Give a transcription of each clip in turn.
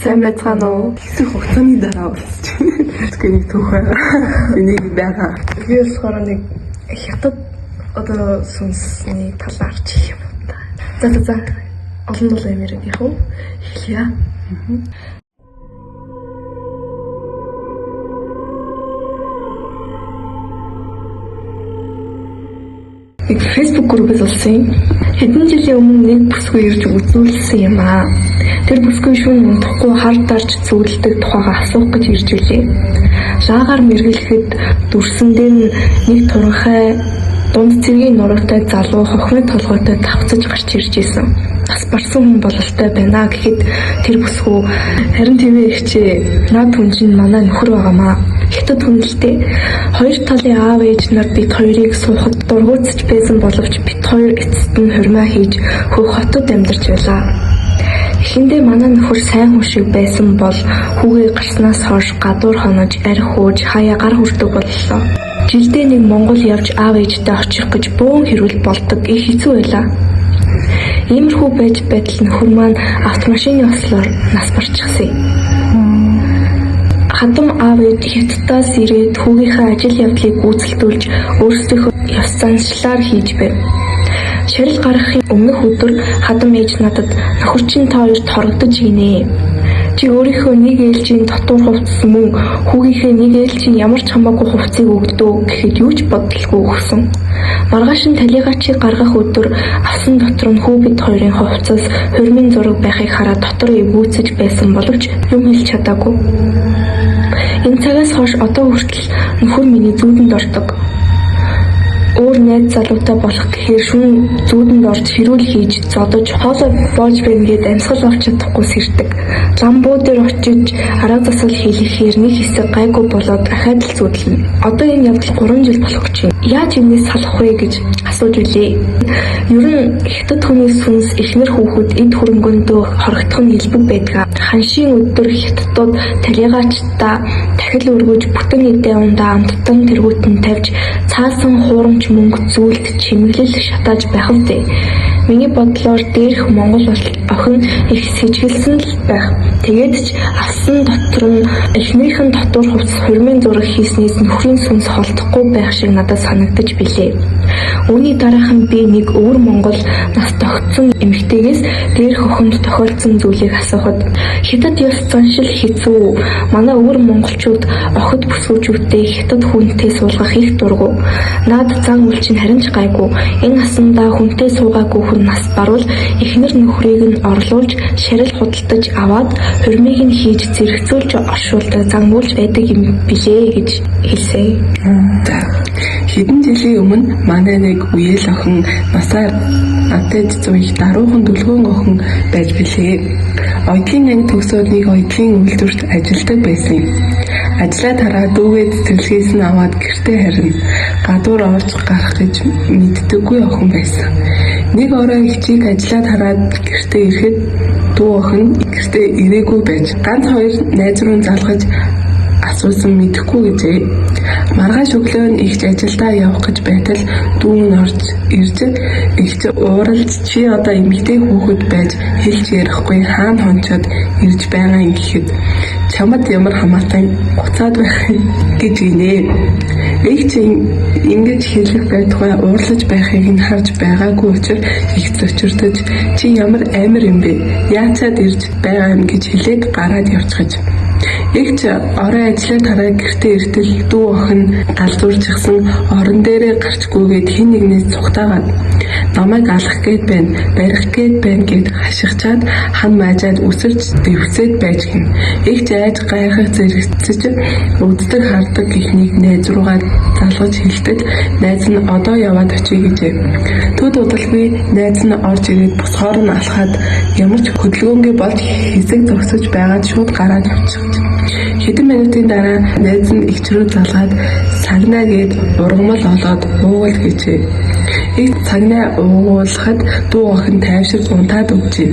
Сайн байцгаана уу? Хэсэг хугацааны дараа уулзч. Тэнийг түүхээ. Энийг байгаа. Би болохоор нэг хятад одоо сүнсний талаар чих юм да. За. Олон дулаан ямирэг яг уу? Эхлэе. Facebook группээс олсон. Хэдэн жилийн өмнө нэг бүсгүй ирж үзүүлсэн юм аа. Тэр бүсгүй шүүн унтахгүй хар дарж зөвлөдөг тухайга асуух гэж ирж билээ. Шаагаар мэргэлэхэд дүрсэндээ нэг туранхай дунд цэргийн нуруутай залуу хохны толгойтой тавцаж гарч ирж исэн. Бас барсан хүн бололтой байна гэхэд тэр бүсгүй харин тийм ихчээ над хүн чинь манай нөхөр байгаамаа. Хятад хүн л дээ. Хоёр талын аав ээж нар бид хоёрыг суухад дургуутсаж байсан боловч бид хоёр эцэст нь хурмаа хийж хөөх хотод амьдарч байлаа. Эхэндээ манай нөхөр сайн хүн шиг байсан бол хүүгээ гарснаас хойш гадуур хонож, арх хууж, хаяа гар хүрдэг боллоо. Жилдээ нэг Монгол явж аав ээжтэй очих гэж бөөн хэрүүл болдог их хэцүү байлаа. Иймэрхүү байж байтал нөхөр маань автомашины ослоор нас барчихсан. Хадам аав ээж Хятадаас ирээд хүүгийнхээ ажил явдлыг гүйцэлдүүлж өөрсдийнхөө ёс заншлаар хийж байв. Ширэл гарахын өмнөх өдөр хадам ээж надад нөхөр чинь та хоёрт хорогдож гинэ. Чи өөрийнхөө нэг ээлжийн дотор хувцас мөн хүүгийнхээ нэг ээлжийн ямар ч хамаагүй хувцсыг өгдөө гэхэд юу ч бодлого өгсөн. Маргааш нь талигаа чи гаргах өдөр авсан дотор нь хүү бид хоёрын хувцас хурмын зураг байхыг хараад дотор эвгүүцэж байсан боловч юм хэлж чадаагүй. Энэ цагаас хойш одоо хүртэл нөхөр миний зүүдэнд ордог. Өөр найз залуутай болох гэхээр шүүн зүүдэнд орж хэрүүл хийж зодож хоолой боож байна гэд амьсгал авч чадахгүй сэрдэг. Ламбуу дээр очиж арга засал хийлгэхээр нэг хэсэг гайгүй болоод дахиад л зүүдлэнэ. Одоо энэ явдал 3 жил болох гэж байна. Яаж юмнээс салах вэ гэж асууж үлээ. Ер нь хятад хүний сүнс эхнэр хүүхэд эд хөрөнгөндөө хорогдох нь илбэг байдаг. Ханшийн өдөр хятадууд талигаачдаа дахил өргөж бүтэн эдээ ундаа амттан тэргүүтэн тавьж цаасан хуурамч мөнгө зүйлд чимэглэл шатааж байх нь дээ. Миний бодлоор дээрх Монгол охин их сэжгэлсэн л байх. Тэгээд ч авсан дотор нь эхнийхэн дотор хувцас хурмын зураг хийснээс нөхрийн сүнс холдохгүй байх шиг надад санагдаж билээ. Үүний дараахан би нэг өвөр Монгол нас тогтсон эмэгтэйгээс дээрх охинд тохиолдсон зүйлийг асуухад хятад ёс заншил хэцүү. Манай өвөр монголчууд охид бүсгүүчүүдтэй хятад хүнтэй суулгах их дургу. Наад зан үйл чинь харин ч гайгүй. Энэ насандаа хүнтэй суугаагүй хүн нас барвал эхнэр нөхрийг нь орлуулж шарил худалдаж аваад хурмыг нь хийж зэрэгцүүлж оршуулдаг зангуулж байдаг юм билээ гэж хэлсэн. Хэдэн жилийн өмнө манай нэг үеэл охин насаар надад зуйх даруухан дүлгөөн охин байж билээ. Оюутны анги төгсөөд нэг оюутны үйлдвэрт ажилладаг байсан. Ажлаа тараад дүүгээ цэцэрлэгээс нь аваад гэртээ харин гадуур орж гарах гэж мэддэггүй охин байсан. Нэг орой хичээл ажлаа тараад гэртээ ирэхэд дүү охин гэртээ ирээгүй байж ганц хоёр найз руу залгаж асуусан мэдэхгүй гэжээ. Маргааш өглөө нь ихч ажилдаа явах гэж байтал дүү нь орж ирж ихч ууралж чи одоо эмэгтэй хүүхэд байж хэлж ярихгүй хаана хончоод ирж байгаа юм гэхэд чамд ямар хамаатай гуцаад байх гэж гинэ. Ихч ингэж хэлэх байтугай уурлаж байхыг нь харж байгаагүй учраас их зочирдож чи ямар амир юм бэ? Яацаад ирж байгаа юм гэж хэлээд гараад явчихаж. Игч орой ажлаа тараа гэртээ иртэл дүү охин галзуурчихсан орон дээрээ гарчгүйгээд хин нэгнээс цухтаагаад намайг алах гээд байна, барих гээд байна гэд хашигчаад хан маажаад үсэрч дэвцээд байж гин. Игч айж гайхах зэрэгцэж үздэг хардаг ихнийг найз руугаа залгаж хэлдэг. Найз нь одоо яваад очие гэжээ. Төд удалгүй найз нь орж ирээд босгоор нь алхаад ямар ч хөдөлгөөнгүй болж хэсэг зогсож байгаад шууд гараад явчихж. Хэдэн минутын дараа найз нь игч рүү залгаад цагнаа гээд ургамал олоод уугал гэжээ. Игч цагнаа уугуулахад дүү охин тайвшир унтаад өгчээ.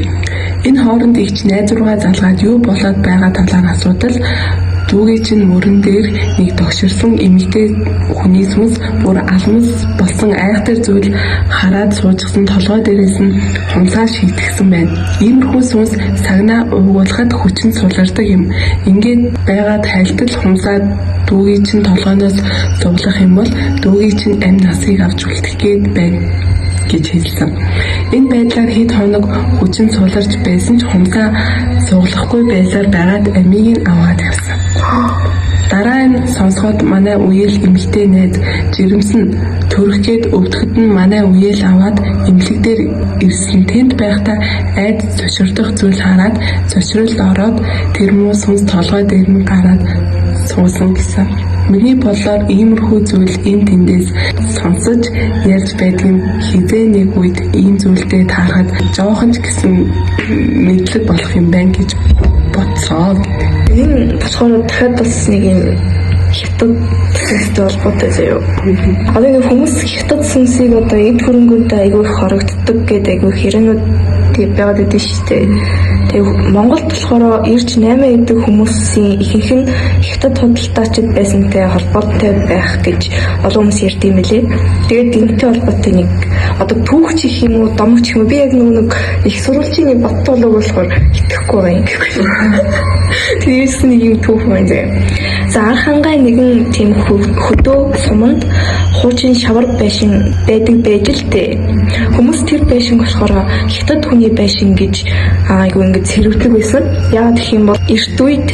Энэ хооронд игч найз руугаа залгаад юу болоод байгаа талаар асуудал Дүүгээ чинь мөрөн дээр нэг догширсан эмэгтэй хүний сүнс бүр алмас болсон айхтар зүйл хараад суужсан толгой дээрээс нь хумсаа шийтгсэн байна. Иймэрхүү сүнс сагнаа уугуулахад хүчин сулардаг юм. Ингээд байгаад хайлтал хумсаа дүүгээ чинь толгойноос зуглах юм бол дүүгээ чинь амь насыг авч үлдэх гээд байна гэж хэлсэн. Энэ байдлаар хэд хоног хүчин суларч байсан ч хумсаа суулгахгүй байсаар байгаад амийг нь аваад явсан. Дараа нь сонсоход манай үеэл эмэгтэй найз жирэмсэн төрөх гээд өвдөхөд нь манай үеэл аваад эмнэлэг дээр ирсэн. Тэнд байхдаа айд зочирдох зүйл хараад зочролд ороод тэр муу сүнс толгой дээр нь гараад суусан гэсэн. Миний бодлоор иймэрхүү зүйл энэ тэндээс сонсож ярьж байдгийн хизээ нэг үед ийм зүйлтэй таарахад жоохон ч гэсэн мэдлэг болох юм байна гэж бодсоо. Энэ болохоор дахиад бас нэг юм хятад сүнстэй холбоотой заяа. Одоо нэг хүмүүс хятад сүнсийг одоо эд хөрөнгөнд айгүй их хорогддог гэдэг айгүй хэрээнүүд байгаад байдаг шүү дээ. Тэгээ Монголд болохоор ирж 8 эдэг хүмүүсийн ихэнх нь хятад худалдаачид байсантай холбоотой байх гэж олон хүмүүс ярьд юм лээ. Тэгээд энэтэй холбоотой нэг одоо түүхч их юм уу, домогч юм уу, би яг нэг их сурвалжийн нэг боттолог болохоор итгэхгүй байна гэхгүй. Тэрээс нэг юм түүх байна зэ. За Архангай нэгэн тийм хөдөө суманд хуучин шавар байшин байдаг байж л дээ. Хүмүүс тэр байшин болохоор хятад хүний байшин гэж айгу ингэж сэрвдэг байсан. Яагаад гэх юм бол эрт үед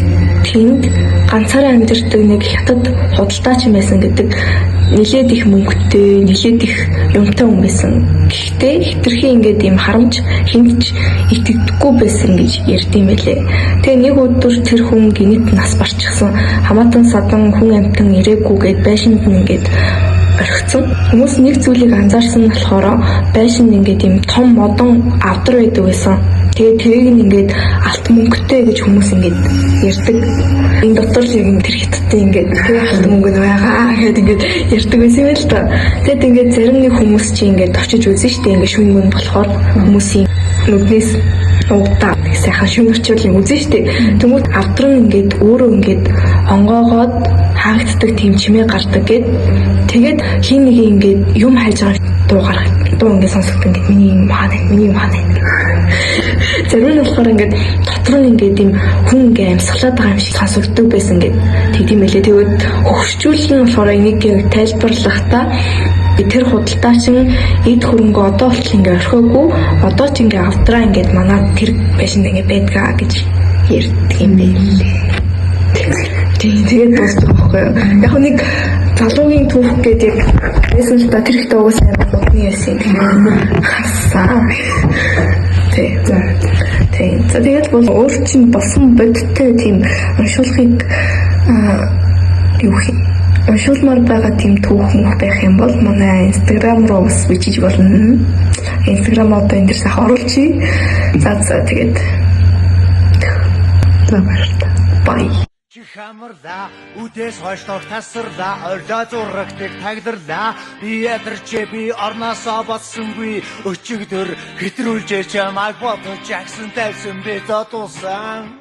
тэнд ганцаараа амьдардаг нэг хятад худалдаач байсан гэдэг нэлээд их мөнгөтэй, нэлээд их юмтай хүн байсан. Гэхдээ хитрхи ингээд юм харамж хингч итгэдэггүй байсан гэж ярьд юм байлээ. Тэгээ нэг өдөр тэр хүн гинэт нас барчихсан. Хамаатан садан хүн амтан ирээгүйгээд байшинд нь ингээд орхицсон. Хүмүүс нэг зүйлийг анзаарсан болохоор байшинд ингээд юм том модон авдар байдаг байсан. Тэгээд тэрийг ингээд алт мөнгөтэй гэж хүмүүс ингээд ярьдаг. Энэ дотор л юм тэр хятадтай ингээд тэр алт мөнгө нь байгаа гэд ингээд ярьдаг байсан юм л та. Тэгэд ингээд зарим нэг хүмүүс чи ингээд очиж үзэн штэ ингээд шүн мөн болохоор хүмүүсийн нүднээс удаа сайхан шүмэрчүүл юм үзэн штэ. Тэмүүт авдар нь ингээд өөрөө ингээд онгоогоод хаагддаг тийм чимээ гардаг гэд тэгээд хин нэг ингээд юм хайж байгаа дуу ингээд сонсогдсон ингээд миний юм хаана. Зарим нь болохоор ингээд дотор нь ингээд юм хүн ингээд амьсгалаад байгаа юм шиг сонсогддог байсан гэд тэгдэм байлээ. Тэгээд хөвшчүүлэн болохоор энийг тайлбарлахдаа тэр худалдаачин эд хөрөнгө одоо болтол ингээд орхиогүй одоо ч ингээд авдраа ингээд манай тэр байшинд ингээд байдгаа гэж ярьдаг юм байлээ. Тэгээд дуусах байхгүй юу. Яг нэг залуугийн түүх гэдэг байсан л да тэр ихтэй угаасаа бодны яасан хасан. Тэгээд бол өөр чинь болсон бодтой тийм уншуулгыг уншуулмаар байгаа тийм түүх мөх байх юм бол манай Instagram руу бас бичиж болно. Instagram одоо энэ дэр сайхан оруулчих. За тэгээд бай. Хамарла үдээс хойшлох тасарла ордоо зурагтыг тагдрла би ядарч би орносоо боссонгүй өчигдөр хэтрүүлж чамайг бодож агсан тавьсан би зодуулсан